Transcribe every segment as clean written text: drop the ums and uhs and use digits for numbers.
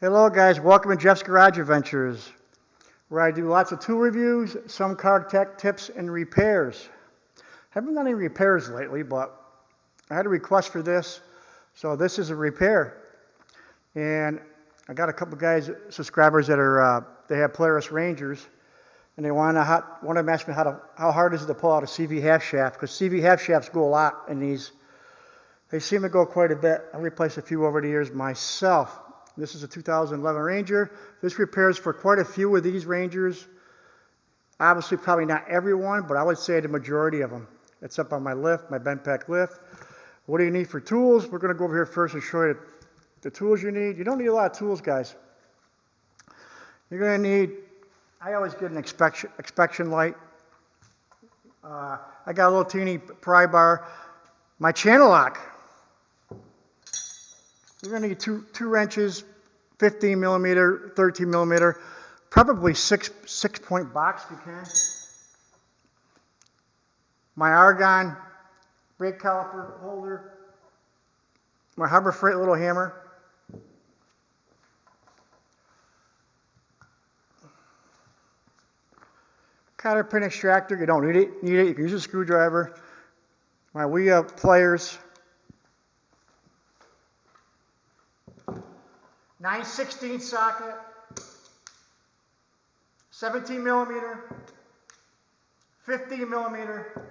Hello guys, welcome to Jeff's Garage Adventures, where I do lots of tool reviews, some car tech tips, and repairs. Haven't done any repairs lately, but I had a request for this, so this is a repair. And I got a couple guys, subscribers that are, they have Polaris Rangers, and they want to ask me how hard is it to pull out a CV half shaft, because CV half shafts go a lot in these. They seem to go quite a bit. I've replaced a few over the years myself. This is a 2011 Ranger. This repairs for quite a few of these Rangers. Obviously, probably not everyone, but I would say the majority of them. It's up on my lift, my bent pack lift. What do you need for tools? We're going to go over here first and show you the tools you need. You don't need a lot of tools, guys. You're going to need, I always get an inspection light. I got a little teeny pry bar. My channel lock. You're going to need two wrenches, 15 millimeter, 13 millimeter, probably six point box if you can. My argon brake caliper holder, my Harbor Freight little hammer, cotter pin extractor. You don't need it. You can use a screwdriver. My wheel pliers. 9/16 socket, 17 millimeter, 15 millimeter,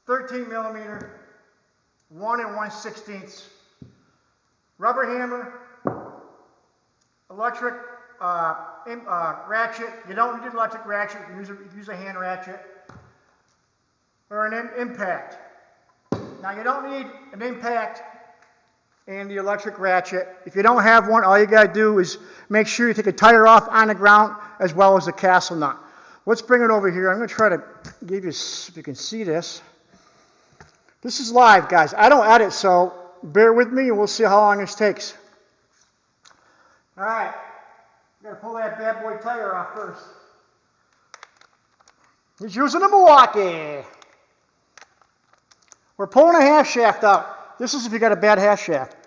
13 millimeter, 1 1/16, rubber hammer, electric ratchet. You don't need an electric ratchet. You can use a hand ratchet or an impact. Now you don't need an impact and the electric ratchet. If you don't have one, all you got to do is make sure you take a tire off on the ground as well as the castle nut. Let's bring it over here. I'm going to try to give you, if you can see this. This is live, guys. I don't edit, so bear with me and we'll see how long this takes. All right. Got to pull that bad boy tire off first. He's using a Milwaukee. We're pulling a half shaft out. This is if you got a bad half shaft.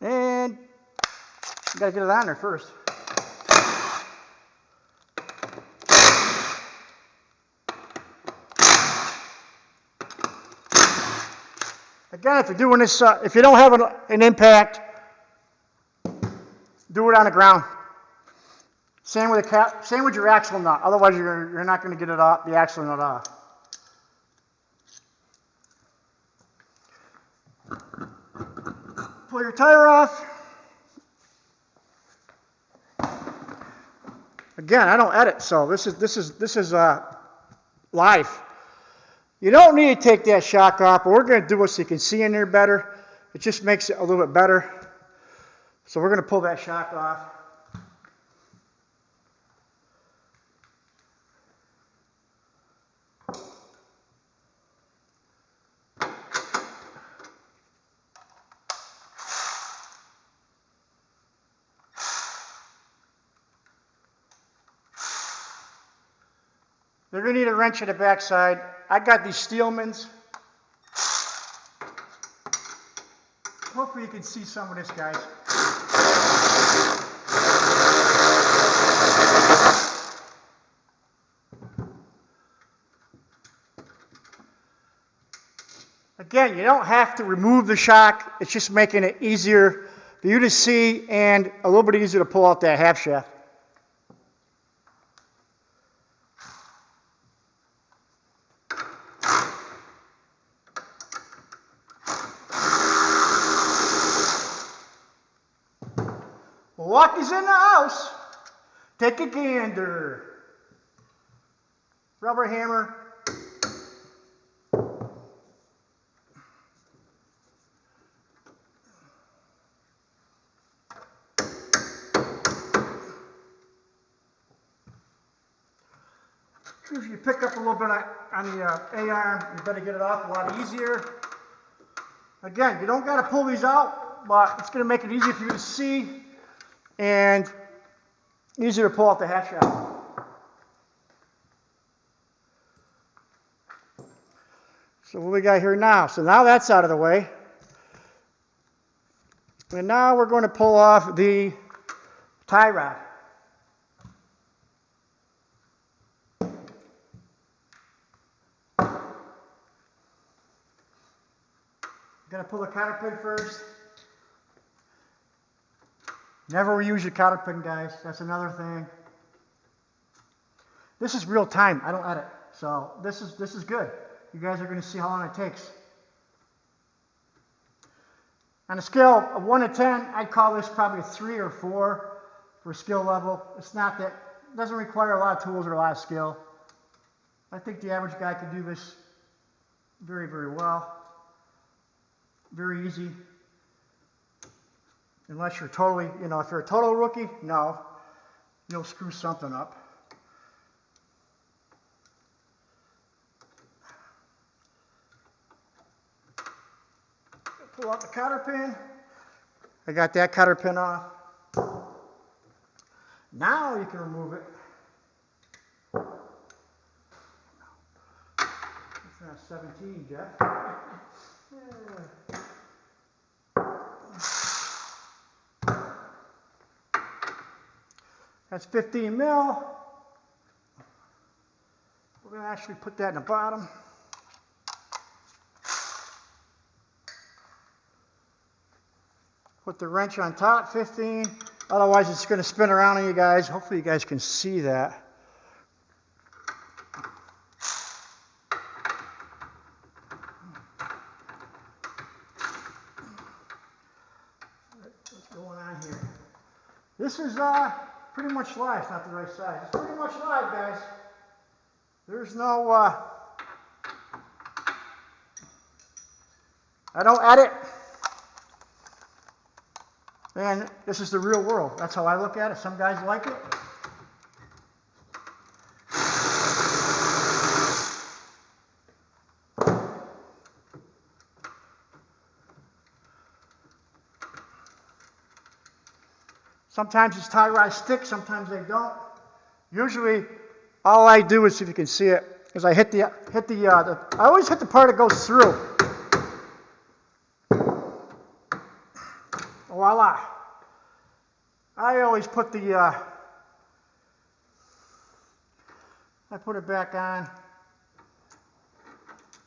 And you got to get it on there first. Again, if you're doing this, if you don't have an impact, do it on the ground. Same with your axle nut. Otherwise, you're not going to get it off, the axle nut off. Pull your tire off. Again, I don't edit, so this is live. You don't need to take that shock off, but we're going to do it so you can see in there better. It just makes it a little bit better. So we're going to pull that shock off. You're going to need a wrench at the backside. I got these Steelmans. Hopefully you can see some of this, guys. Again, you don't have to remove the shock. It's just making it easier for you to see and a little bit easier to pull out that half shaft. Milwaukee's in the house. Take a gander. Rubber hammer. If you pick up a little bit on the A-arm, you better get it off a lot easier. Again, you don't got to pull these out, but it's going to make it easier for you to see and easier to pull out the half shaft. So what we got here now? So now that's out of the way. And now we're going to pull off the tie rod. Going to pull the cotter pin first. Never reuse your cotter pin, guys. That's another thing. This is real time. I don't edit. So this is good. You guys are going to see how long it takes. On a scale of 1 to 10, I'd call this probably a 3 or 4 for skill level. It's not that, it doesn't require a lot of tools or a lot of skill. I think the average guy could do this very, very well. Very easy. Unless you're totally, if you're a total rookie, no. You'll screw something up. Pull out the cotter pin. I got that cotter pin off. Now you can remove it. It's not 17, Jeff. That's 15 mil. We're going to actually put that in the bottom. Put the wrench on top, 15. Otherwise, it's going to spin around on you guys. Hopefully, you guys can see that. What's going on here? This is pretty much live. It's not the right size. It's pretty much live, guys. There's no... I don't edit. And this is the real world. That's how I look at it. Some guys like it. Sometimes these tie rods stick, sometimes they don't. Usually, all I do is, if you can see it, is I hit the I always hit the part that goes through. Voila. I always put I put it back on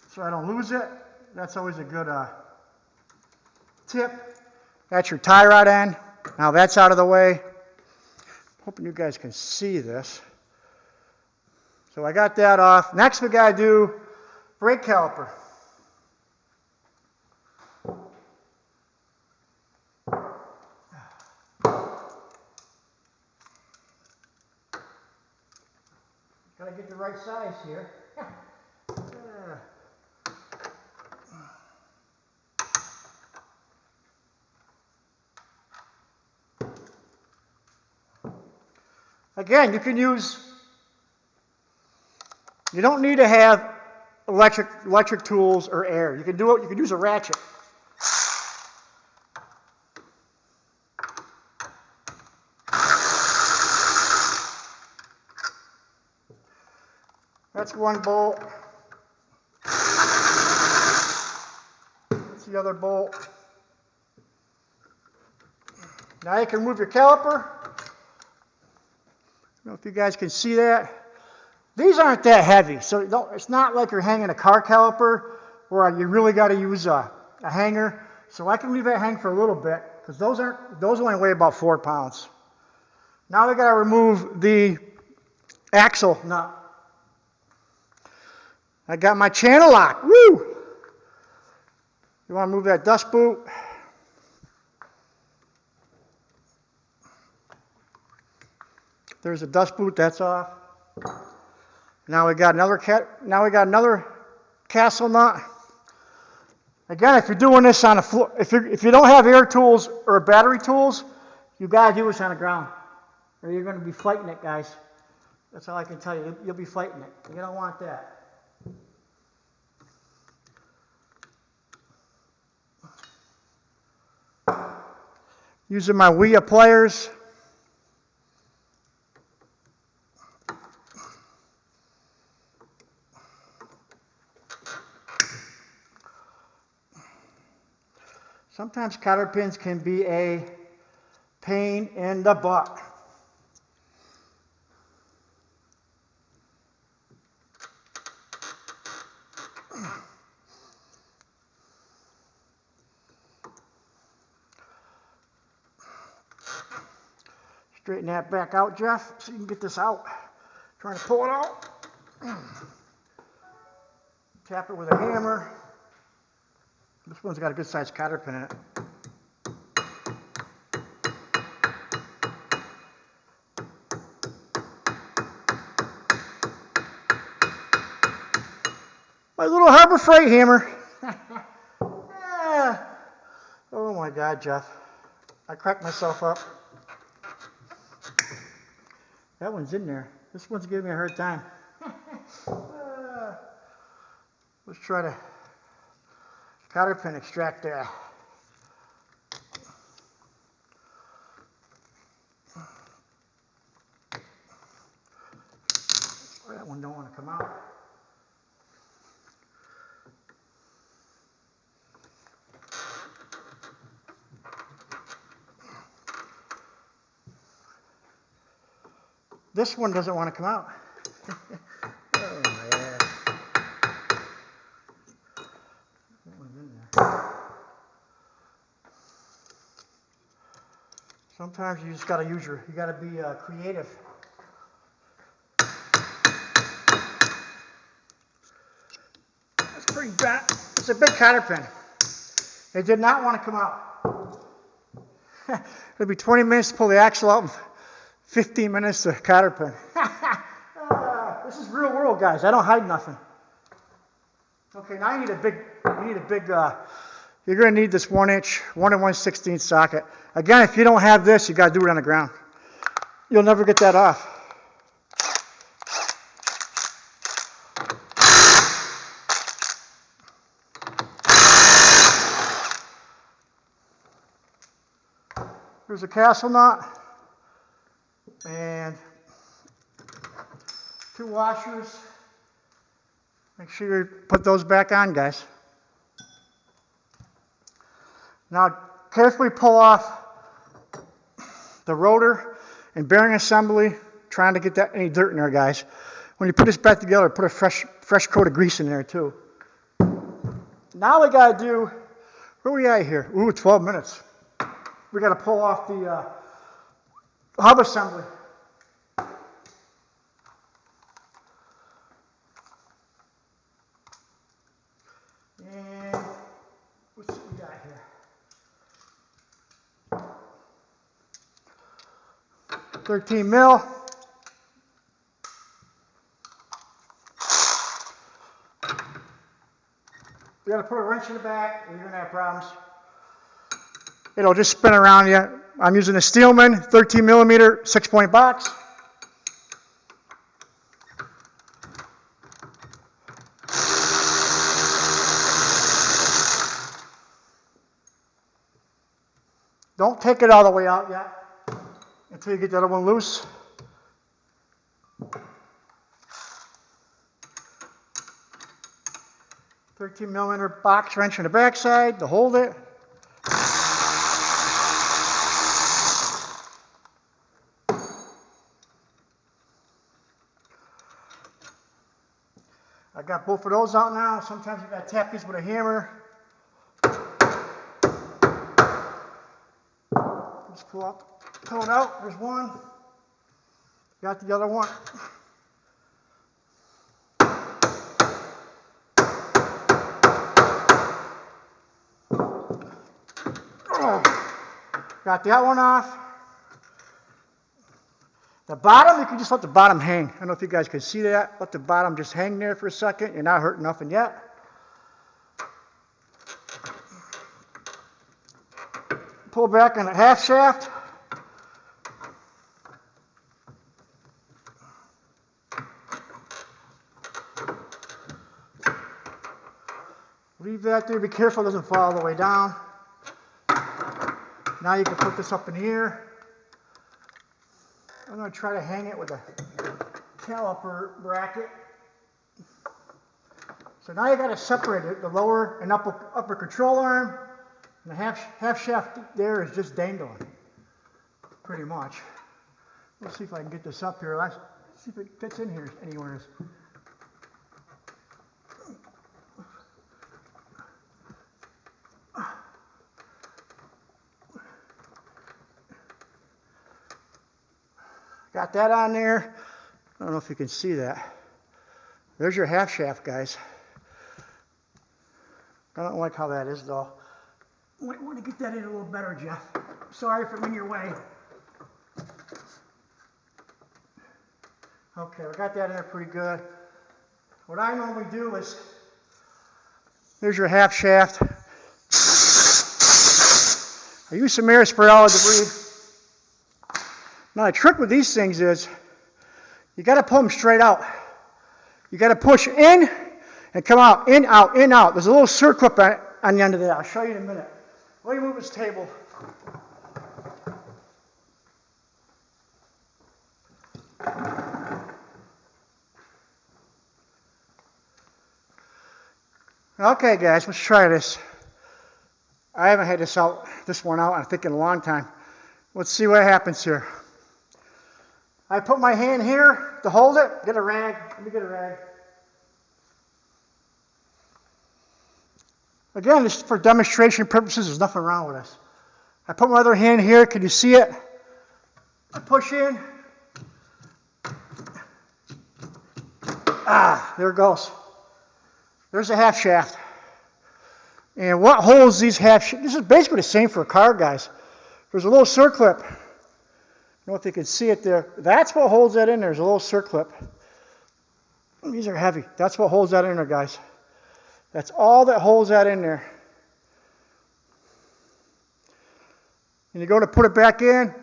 so I don't lose it. That's always a good tip. That's your tie rod end. Now that's out of the way. Hoping you guys can see this. So I got that off. Next we got to do brake caliper. Got to get the right size here. Again, you can use, you don't need to have electric tools or air. You can do it, you can use a ratchet. That's one bolt. That's the other bolt. Now you can move your caliper. I don't know if you guys can see that. These aren't that heavy, so it's not like you're hanging a car caliper where you really got to use a hanger. So I can leave that hang for a little bit because those only weigh about 4 pounds. Now we got to remove the axle nut. I got my channel lock. Woo! You want to move that dust boot? There's a dust boot. That's off. Now we got another castle nut. Again, if you're doing this on a floor, if you don't have air tools or battery tools, you got to do this on the ground, or you're going to be fighting it, guys. That's all I can tell you. You'll be fighting it. You don't want that. Using my Wii pliers. Sometimes cotter pins can be a pain in the butt. Straighten that back out, Jeff, so you can get this out. Trying to pull it out. Tap it with a hammer. This one's got a good sized cotter pin in it. My little Harbor Freight hammer. Oh my God, Jeff. I cracked myself up. That one's in there. This one's giving me a hard time. Let's try to cotter pin extract there. That one don't want to come out. This one doesn't want to come out. Oh, yeah. That one's in there. Sometimes you just got to you got to be creative. That's pretty bad. It's a big cotter pin. It did not want to come out. It'll be 20 minutes to pull the axle out. 15 minutes to cotter pin. This is real world, guys. I don't hide nothing. Okay, now you need a big, you're going to need this 1-inch, 1 1/16 socket. Again, if you don't have this, you got to do it on the ground. You'll never get that off. Here's a castle nut. And 2 washers. Make sure you put those back on, guys. Now, carefully pull off the rotor and bearing assembly, trying to get that any dirt in there, guys. When you put this back together, put a fresh coat of grease in there, too. Now we got to do, where are we at here? Ooh, 12 minutes. We got to pull off the hub assembly. And what's we got here? 13 mil. You got to put a wrench in the back, or you're going to have problems. It'll just spin around you. I'm using a Steelman 13 millimeter 6-point box. Don't take it all the way out yet until you get the other one loose. .13 millimeter box wrench on the back side to hold it. I got both of those out now. Sometimes you got to tap these with a hammer. Just pull it out. There's one. Got the other one. Got that one off. The bottom, you can just let the bottom hang. I don't know if you guys can see that. Let the bottom just hang there for a second. You're not hurting nothing yet. Pull back on the half shaft. Leave that there. Be careful it doesn't fall all the way down. Now you can put this up in here. I'm going to try to hang it with a caliper bracket. So now you got to separate it, the lower and upper control arm. And the half shaft there is just dangling, pretty much. Let's see if I can get this up here. Let's see if it fits in here anywhere. Got that on there. I don't know if you can see that. There's your half shaft, guys. I don't like how that is, though. Might want to get that in a little better, Jeff. Sorry if I'm in your way. Okay, we got that in there pretty good. What I normally do is, there's your half shaft. I use some air spray all the debris. Now the trick with these things is, you got to pull them straight out. You got to push in and come out, in, out, in, out. There's a little circlip on the end of that. I'll show you in a minute. Let me move this table. Okay, guys, let's try this. I haven't had this one out, I think, in a long time. Let's see what happens here. I put my hand here to hold it. Get a rag. Let me get a rag. Again, just for demonstration purposes, there's nothing wrong with this. I put my other hand here. Can you see it? I push in. There it goes. There's a half shaft. And what holds these half shafts? This is basically the same for a car, guys. There's a little circlip. I don't know if you can see it there. That's what holds that in there. There's a little circlip. These are heavy. That's what holds that in there, guys. That's all that holds that in there. And you go to put it back in.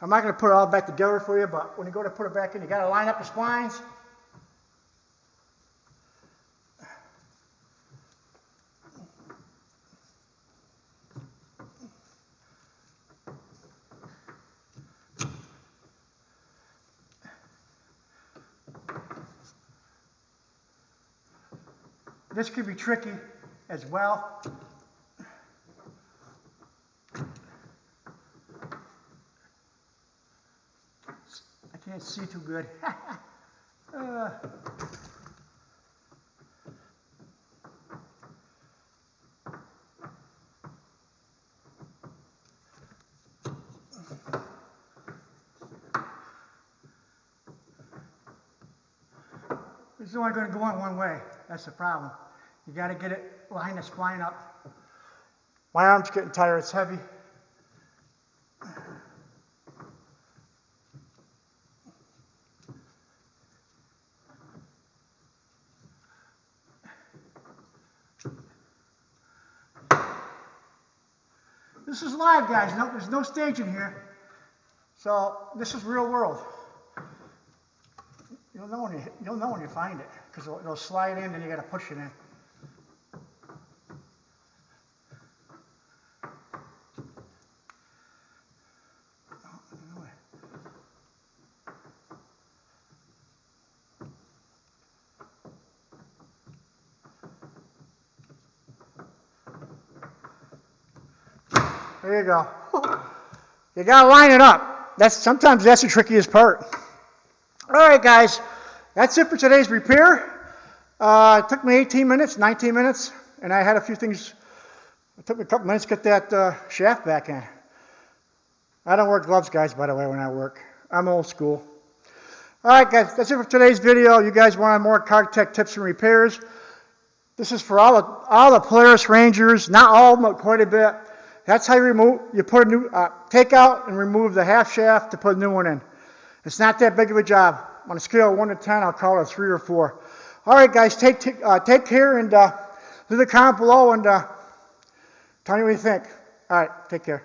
I'm not going to put it all back together for you, but when you go to put it back in, you got to line up the splines. This could be tricky as well. I can't see too good. This is only going to go in one way. That's the problem. You got to get it, line the spline up. My arm's getting tired. It's heavy. This is live, guys. No, there's no staging here. So this is real world. You'll know when you find it, because it'll slide in and you got to push it in. There you go. You got to line it up. Sometimes that's the trickiest part. All right, guys. That's it for today's repair. It took me 18 minutes, 19 minutes, and I had a few things. It took me a couple minutes to get that shaft back in. I don't wear gloves, guys, by the way, when I work. I'm old school. All right, guys. That's it for today's video. You guys want more car tech tips and repairs? This is for all the Polaris Rangers. Not all of them, but quite a bit. That's how you put a new, take out and remove the half shaft to put a new one in. It's not that big of a job. On a scale of 1 to 10, I'll call it a 3 or 4. All right, guys, take care and leave a comment below and tell me what you think. All right, take care.